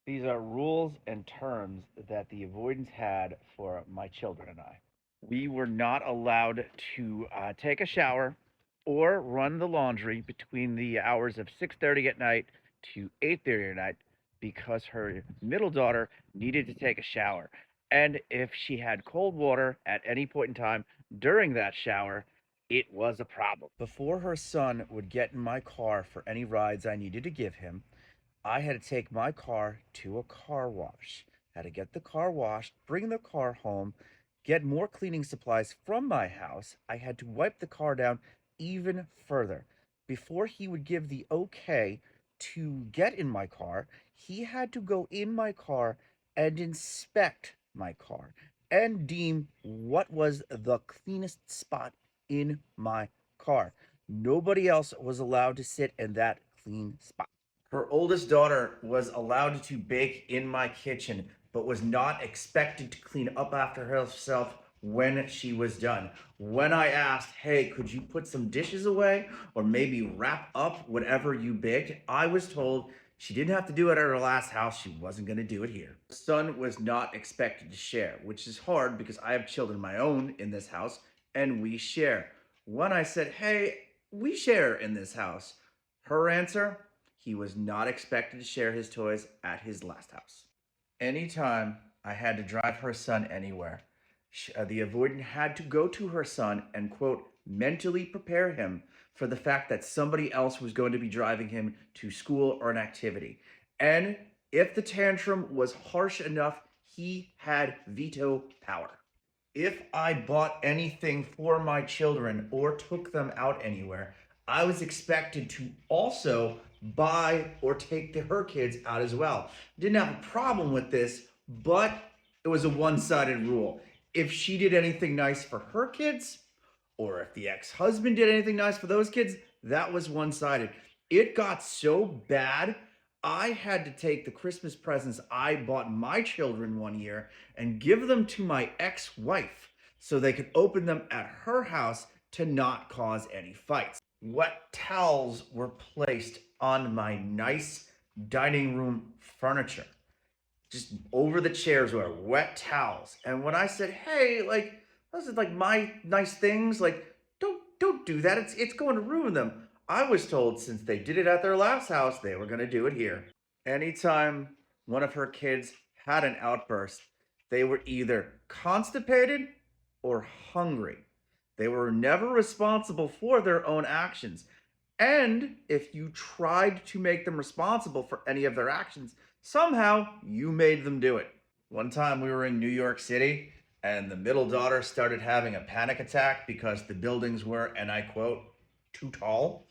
These are rules and terms that the avoidance had for my children and I. We were not allowed to take a shower or run the laundry between the hours of 6:30 at night to 8:30 at night because her middle daughter needed to take a shower. And if she had cold water at any point in time during that shower, it was a problem. Before her son would get in my car for any rides I needed to give him, I had to take my car to a car wash. Had to get the car washed, bring the car home, get more cleaning supplies from my house. I had to wipe the car down even further. Before he would give the okay to get in my car, he had to go in my car and inspect my car and deem what was the cleanest spot in my car. Nobody else was allowed to sit in that clean spot. Her oldest daughter was allowed to bake in my kitchen, but was not expected to clean up after herself when she was done. When I asked, hey, could you put some dishes away or maybe wrap up whatever you baked, I was told she didn't have to do it at her last house. She wasn't going to do it here. Her son was not expected to share, which is hard because I have children of my own in this house and we share. When I said, hey, we share in this house, her answer, he was not expected to share his toys at his last house. Anytime I had to drive her son anywhere, the avoidant had to go to her son and, quote, mentally prepare him for the fact that somebody else was going to be driving him to school or an activity. And if the tantrum was harsh enough, he had veto power. If I bought anything for my children or took them out anywhere, I was expected to also buy or take her kids out as well. Didn't have a problem with this, but it was a one sided rule. If she did anything nice for her kids, or if the ex husband did anything nice for those kids, that was one sided. It got so bad, I had to take the Christmas presents I bought my children one year and give them to my ex wife so they could open them at her house to not cause any fights. Wet towels were placed on my nice dining room furniture. Just over the chairs were wet towels. And when I said, "Hey, like those are like my nice things, like don't do that. It's going to ruin them." I was told since they did it at their last house, they were going to do it here. Anytime one of her kids had an outburst, they were either constipated or hungry. They were never responsible for their own actions. And if you tried to make them responsible for any of their actions, somehow you made them do it. One time we were in New York City and the middle daughter started having a panic attack because the buildings were, and I quote, too tall.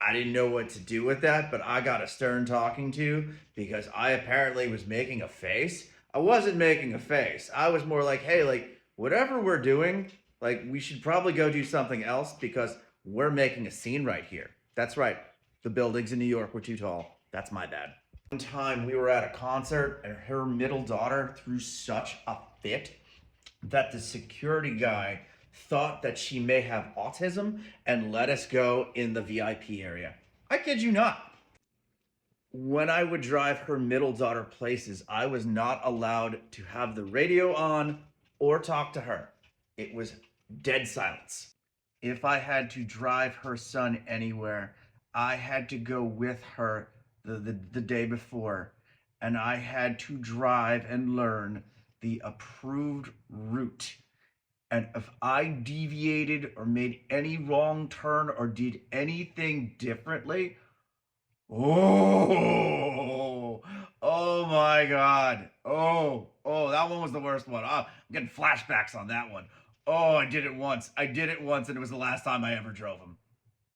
I didn't know what to do with that, but I got a stern talking to because I apparently was making a face. I wasn't making a face. I was more like, hey, like, whatever we're doing, like, we should probably go do something else because we're making a scene right here. That's right. The buildings in New York were too tall. That's my bad. One time we were at a concert and her middle daughter threw such a fit that the security guy thought that she may have autism and let us go in the VIP area. I kid you not. When I would drive her middle daughter places, I was not allowed to have the radio on or talk to her. It was dead silence. If I had to drive her son anywhere, I had to go with her the day before, and I had to drive and learn the approved route. And if I deviated or made any wrong turn or did anything differently, oh, oh my God. Oh, that one was the worst one. I'm getting flashbacks on that one. Oh, I did it once. And it was the last time I ever drove him.